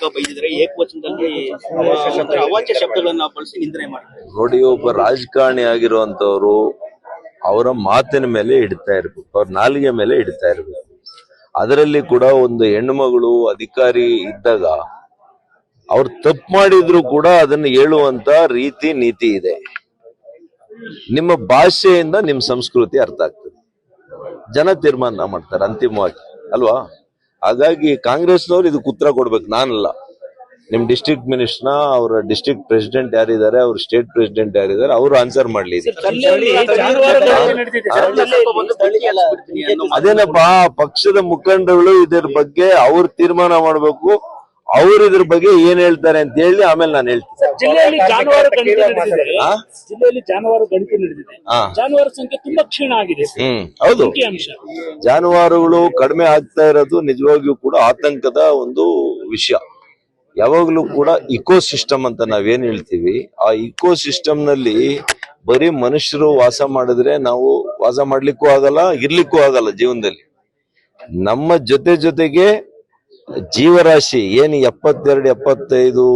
ಮುಖ ಬೈದಿದ್ರೆ ಏಕವಚನದಲ್ಲಿ ಅವಾಚ್ಯ ಶಬ್ದಗಳನ್ನ ಬಳಸಿ ನಿಂದನೆ ಮಾಡ್ತಾರೆ. ನೋಡಿ, ಒಬ್ಬ ರಾಜಕಾರಣಿ ಆಗಿರುವಂತವ್ರು ಅವರ ಮಾತಿನ ಮೇಲೆ ಇಡ್ತಾ ಇರ್ಬೇಕು, ಅವ್ರ ನಾಲಿಗೆ ಮೇಲೆ ಇಡ್ತಾ ಇರ್ಬೇಕು. ಅದರಲ್ಲಿ ಕೂಡ ಒಂದು ಹೆಣ್ಣುಮಗಳು ಅಧಿಕಾರಿ ಇದ್ದಾಗ ಅವ್ರು ತಪ್ಪು ಮಾಡಿದ್ರು ಕೂಡ ಅದನ್ನು ಹೇಳುವಂತ ರೀತಿ ನೀತಿ ಇದೆ. ನಿಮ್ಮ ಭಾಷೆಯಿಂದ ನಿಮ್ ಸಂಸ್ಕೃತಿ ಅರ್ಥ ಆಗ್ತದೆ, ಜನ ತೀರ್ಮಾನ ಮಾಡ್ತಾರೆ ಅಂತಿಮವಾಗಿ ಅಲ್ವಾ. ಹಾಗಾಗಿ ಕಾಂಗ್ರೆಸ್ನವ್ರು ಇದಕ್ಕೆ ಉತ್ತರ ಕೊಡ್ಬೇಕು, ನಾನಲ್ಲ. ನಿಮ್ ಡಿಸ್ಟ್ರಿಕ್ಟ್ ಮಿನಿಸ್ಟರ್ನ, ಅವರ ಡಿಸ್ಟ್ರಿಕ್ಟ್ ಪ್ರೆಸಿಡೆಂಟ್ ಯಾರಿದ್ದಾರೆ, ಅವ್ರ ಸ್ಟೇಟ್ ಪ್ರೆಸಿಡೆಂಟ್ ಯಾರಿದ್ದಾರೆ, ಅವರು ಆನ್ಸರ್ ಮಾಡ್ಲಿ. ಅದೇನಪ್ಪಾ, ಪಕ್ಷದ ಮುಖಂಡಗಳು ಇದ್ರ ಬಗ್ಗೆ ಅವ್ರು ತೀರ್ಮಾನ ಮಾಡ್ಬೇಕು. ಅವ್ರು ಇದ್ರ ಬಗ್ಗೆ ಏನ್ ಹೇಳ್ತಾರೆ ಅಂತ ಹೇಳಿ ಆಮೇಲೆ ನಾನು ಹೇಳ್ತೀನಿ. ಜಿಲ್ಲೆಯಲ್ಲಿ ಜಾನುವಾರು ಗಣತಿ ನಡೆದಿದೆ. ಜಾನುವಾರು ಸಂಖ್ಯೆ ತುಂಬಾ ಕ್ಷೀಣ ಆಗಿದೆ. ಹೌದು, ಜಾನುವಾರುಗಳು ಕಡಿಮೆ ಆಗ್ತಾ ಇರೋದು ನಿಜವಾಗಿಯೂ ಕೂಡ ಆತಂಕದ ಒಂದು ವಿಷಯ. ಯಾವಾಗ್ಲೂ ಕೂಡ ಇಕೋ ಸಿಸ್ಟಮ್ ಅಂತ ನಾವೇನ್ ಹೇಳ್ತೀವಿ, ಆ ಇಕೋ ಸಿಸ್ಟಮ್ ನಲ್ಲಿ ಬರೀ ಮನುಷ್ಯರು ವಾಸ ಮಾಡಿದ್ರೆ ನಾವು ವಾಸ ಮಾಡ್ಲಿಕ್ಕೂ ಆಗಲ್ಲ, ಇರ್ಲಿಕ್ಕೂ ಆಗಲ್ಲ. ಜೀವನದಲ್ಲಿ ನಮ್ಮ ಜೊತೆಗೆ ಜೀವರಾಶಿ ಏನು 72-75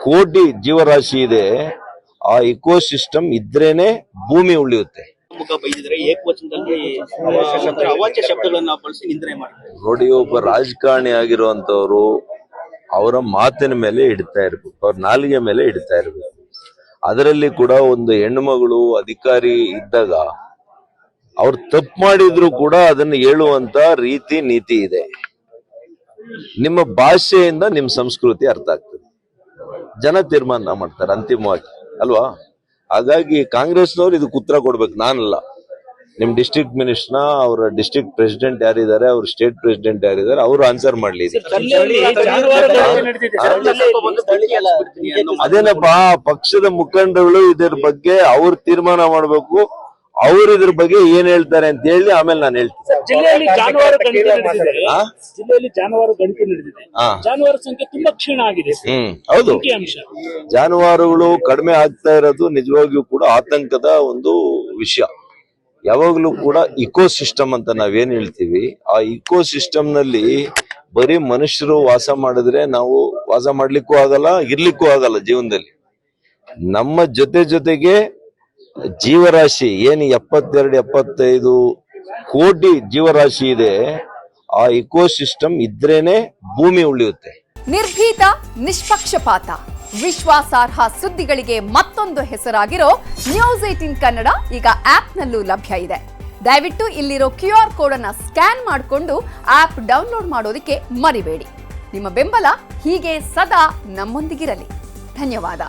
ಕೋಟಿ ಜೀವರಾಶಿ ಇದೆ, ಆ ಇಕೋ ಸಿಸ್ಟಮ್ ಇದ್ರೇನೆ ಭೂಮಿ ಉಳಿಯುತ್ತೆ. ಮುಖ ಬೈದಿದ್ರೆ ಏಕವಚನದಲ್ಲಿ ಅವಾಚ್ಯ ಶಬ್ದಗಳನ್ನ ಬಳಸಿ ನಿಂದನೆ ಮಾಡ್ತಾರೆ. ನೋಡಿ, ಒಬ್ಬ ರಾಜಕಾರಣಿ ಆಗಿರುವಂತವ್ರು ಅವರ ಮಾತಿನ ಮೇಲೆ ಇಡ್ತಾ ಇರ್ಬೇಕು, ಅವ್ರ ನಾಲಿಗೆ ಮೇಲೆ ಇಡ್ತಾ ಇರ್ಬೇಕು. ಅದರಲ್ಲಿ ಕೂಡ ಒಂದು ಹೆಣ್ಣುಮಗಳು ಅಧಿಕಾರಿ ಇದ್ದಾಗ ಅವ್ರು ತಪ್ಪು ಮಾಡಿದ್ರು ಕೂಡ ಅದನ್ನು ಹೇಳುವಂತ ರೀತಿ ನೀತಿ ಇದೆ. ನಿಮ್ಮ ಭಾಷೆಯಿಂದ ನಿಮ್ ಸಂಸ್ಕೃತಿ ಅರ್ಥ ಆಗ್ತದೆ, ಜನ ತೀರ್ಮಾನ ಮಾಡ್ತಾರೆ ಅಂತಿಮವಾಗಿ ಅಲ್ವಾ. ಹಾಗಾಗಿ ಕಾಂಗ್ರೆಸ್ನವ್ರು ಇದಕ್ಕೆ ಉತ್ತರ ಕೊಡ್ಬೇಕು, ನಾನಲ್ಲ. ನಿಮ್ ಡಿಸ್ಟ್ರಿಕ್ಟ್ ಮಿನಿಸ್ಟರ್ನ, ಅವರ ಡಿಸ್ಟ್ರಿಕ್ಟ್ ಪ್ರೆಸಿಡೆಂಟ್ ಯಾರಿದ್ದಾರೆ, ಅವ್ರ ಸ್ಟೇಟ್ ಪ್ರೆಸಿಡೆಂಟ್ ಯಾರಿದ್ದಾರೆ, ಅವರು ಆನ್ಸರ್ ಮಾಡ್ಲಿ. ಅದೇನಪ್ಪಾ, ಪಕ್ಷದ ಮುಖಂಡಗಳು ಇದ್ರ ಬಗ್ಗೆ ಅವ್ರು ತೀರ್ಮಾನ ಮಾಡ್ಬೇಕು. ಅವ್ರು ಇದ್ರ ಬಗ್ಗೆ ಏನ್ ಹೇಳ್ತಾರೆ ಅಂತ ಹೇಳಿ ಆಮೇಲೆ ನಾನು ಹೇಳ್ತೀನಿ. ಜಿಲ್ಲೆಯಲ್ಲಿ ಜಾನುವಾರು ಗಣತಿ ನಡೆದಿದೆ. ಜಾನುವಾರು ಸಂಖ್ಯೆ ತುಂಬಾ ಕ್ಷೀಣ ಆಗಿದೆ. ಹೌದು, ಜಾನುವಾರುಗಳು ಕಡಿಮೆ ಆಗ್ತಾ ಇರೋದು ನಿಜವಾಗಿಯೂ ಕೂಡ ಆತಂಕದ ಒಂದು ವಿಷಯ. ಯಾವಾಗ್ಲೂ ಕೂಡ ಇಕೋ ಸಿಸ್ಟಮ್ ಅಂತ ನಾವೇನ್ ಹೇಳ್ತೀವಿ, ಆ ಇಕೋ ಸಿಸ್ಟಮ್ ನಲ್ಲಿ ಬರೀ ಮನುಷ್ಯರು ವಾಸ ಮಾಡಿದ್ರೆ ನಾವು ವಾಸ ಮಾಡ್ಲಿಕ್ಕೂ ಆಗಲ್ಲ, ಇರ್ಲಿಕ್ಕೂ ಆಗಲ್ಲ. ಜೀವನದಲ್ಲಿ ನಮ್ಮ ಜೊತೆಗೆ ಜೀವರಾಶಿ ಏನು 72-75 ಕೋಟಿ ಜೀವರಾಶಿ ಇದೆ, ಆ ಇಕೋ ಸಿಸ್ಟಮ್ ಇದ್ರೇನೆ ಭೂಮಿ ಉಳಿಯುತ್ತೆ. ನಿರ್ಭೀತ, ನಿಷ್ಪಕ್ಷಪಾತ, ವಿಶ್ವಾಸಾರ್ಹ ಸುದ್ದಿಗಳಿಗೆ ಮತ್ತೊಂದು ಹೆಸರಾಗಿರೋ ನ್ಯೂಸ್ 18 ಕನ್ನಡ ಈಗ ಆಪ್ನಲ್ಲೂ ಲಭ್ಯ ಇದೆ. ದಯವಿಟ್ಟು ಇಲ್ಲಿರೋ QR ಕೋಡ್ ಅನ್ನ ಸ್ಕ್ಯಾನ್ ಮಾಡಿಕೊಂಡು ಆಪ್ ಡೌನ್ಲೋಡ್ ಮಾಡೋದಕ್ಕೆ ಮರಿಬೇಡಿ. ನಿಮ್ಮ ಬೆಂಬಲ ಹೀಗೆ ಸದಾ ನಮ್ಮೊಂದಿಗಿರಲಿ. ಧನ್ಯವಾದ.